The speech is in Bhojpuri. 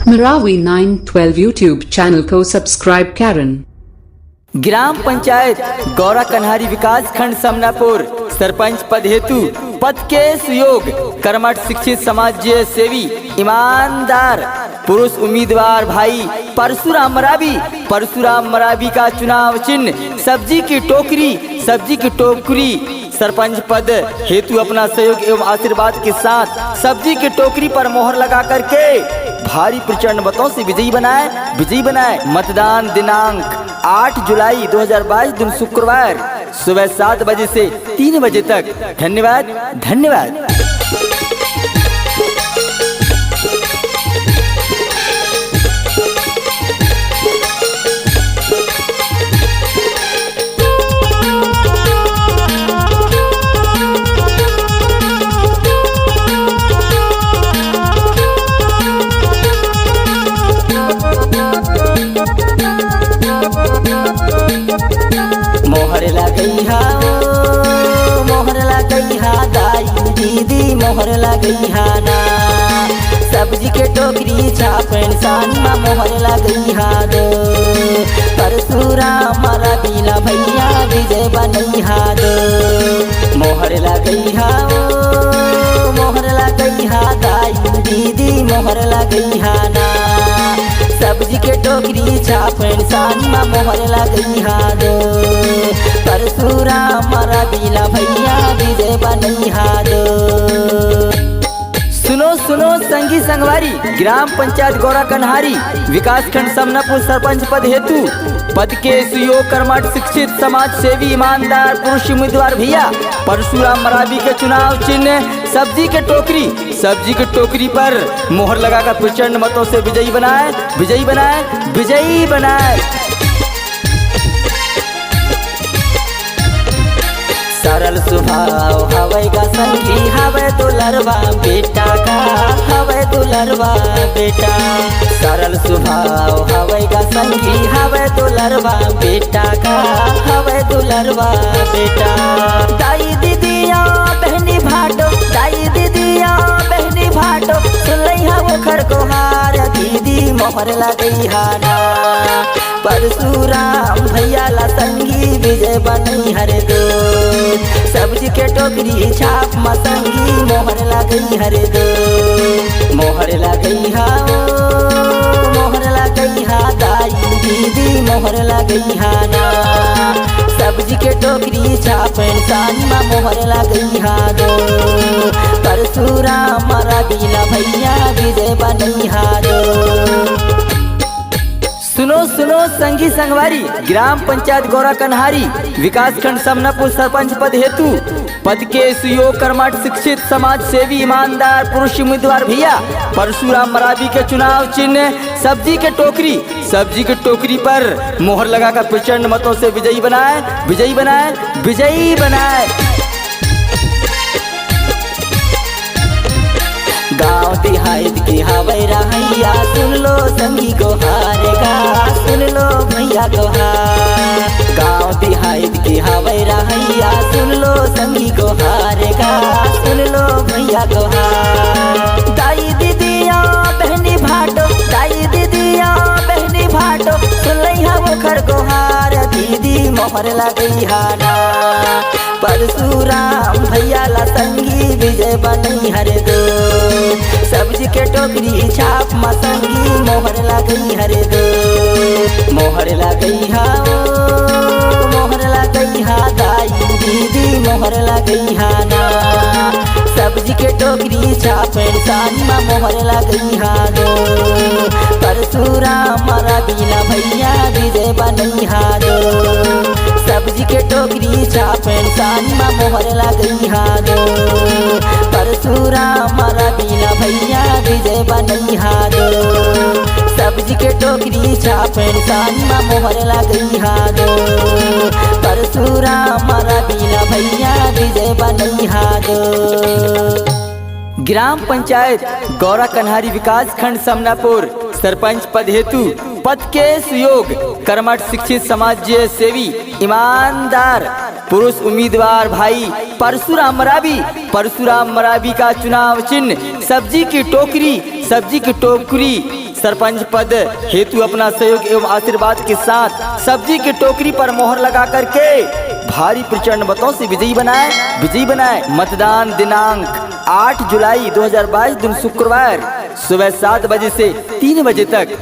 Marawi 912 YouTube चैनल को सब्सक्राइब करें। ग्राम पंचायत गौरा कन्हारी विकास खंड समनापुर सरपंच पद हेतु पद के सुयोग कर्मठ शिक्षित समाज सेवी ईमानदार पुरुष उम्मीदवार भाई परशुराम मरावी का चुनाव चिन्ह सब्जी की टोकरी सरपंच पद हेतु अपना सहयोग एवं आशीर्वाद के साथ सब्जी की टोकरी पर मोहर लगा करके भारी प्रचंड मतों से विजयी बनाए। मतदान दिनांक 8 जुलाई 2022 दिन शुक्रवार सुबह 7 बजे से 3 बजे तक। धन्यवाद। मोहर लगई हा दाई दीदी मोहर लगई हा ना सब्जी के टोकरी छापन सानिया मोहर लगई हा दो परशुराम मरावीला भैया विजय बनई हा दो मोहर लगई हा दाई दीदी मोहर लगई हा ना सब्जी के टोकरी छापन सानिया मोहर लगई हा दो परशुराम मरावीला भैया विजय बनई हा दो। सुनो संगी संगवारी ग्राम पंचायत गौरा कन्हारी विकास खंड समनापुर सरपंच पद हेतु पद के सुयोग कर्मठ शिक्षित समाज सेवी ईमानदार पुरुष उम्मीदवार भैया परशुराम मरावी के चुनाव चिन्ह सब्जी के टोकरी पर मोहर लगाकर प्रचंड मतों से विजयी बनाए। सरल स्वभाव हवै का संगी हवै दुलरवा बेटा का हवै दुलरवा बेटा सरल स्वभाव हवै का संगी हवै दुलरवा बेटा का हवै दुलरवा बेटा दाई दीदिया बहनी भाटो सुनलई हा ओखर को हार दीदी मोहर लगई हा ना परशुराम भैया ला संगी विजय बनई हर दो सब्जी के टोकरी छाप मसंगी मोहर लगई हर दो मोहर लगई हा दाई दीदी मोहर लगई हा ना सब्जी के टोकरी छाप सानिया मोहर लगई हा दो परशुराम मरावीला भैया विजय बनई हा दो। सुनो संगी संगवारी ग्राम पंचायत गौरा कन्हारी विकास खंड समनापुर सरपंच पद हेतु पद के सुयोग कर्मठ शिक्षित समाज सेवी ईमानदार पुरुष उम्मीदवार भैया परशुराम मरावी के चुनाव चिन्ह सब्जी के टोकरी पर मोहर लगाकर प्रचंड मतों से विजयी बनाए। गाँव देहात की हवै रहैया सुन लो संगी को हारेगा सुन लो भैया को हार गाँव देहात की हवै रहैया सुन लो संगी को हारेगा सुन लो भैया को हार दाई दीदिया बहनी भाटो सुनलई हा ओखर को हार दीदी मोहर लगई हा ना परशुराम भैया ला संगी विजय बनई हर दो सब्जी के टोकरी छाप मसंगी मोहर लगई हर दो मोहर लगई हा दाई दीदी मोहर लगई हा ना सब्जी के टोकरी छाप सानिया मोहर लगई हा दो परशुराम मरावीला भैया विजय बनई हा दो सब्जी के टोकरी छाप सानिया मोहर लगई हा दो परशुराम मरावीला भैया विजय बनई हा दो सब्जी के टोकरी छाप सानिया मोहर लगई हा दो परशुराम मरावीला भैया विजय बनई हा दो। ग्राम पंचायत गौरा कन्हारी विकास खंड समनापुर सरपंच पद हेतु पद के सुयोग कर्मठ शिक्षित समाज सेवी ईमानदार पुरुष उम्मीदवार भाई परशुराम मरावी का चुनाव चिन्ह सब्जी की टोकरी सरपंच पद हेतु अपना सहयोग एवं आशीर्वाद के साथ सब्जी की टोकरी पर मोहर लगा करके भारी प्रचंड मतों से विजयी बनाए। मतदान दिनांक 8 जुलाई 2022 दिन शुक्रवार सुबह 7 बजे से 3 बजे तक।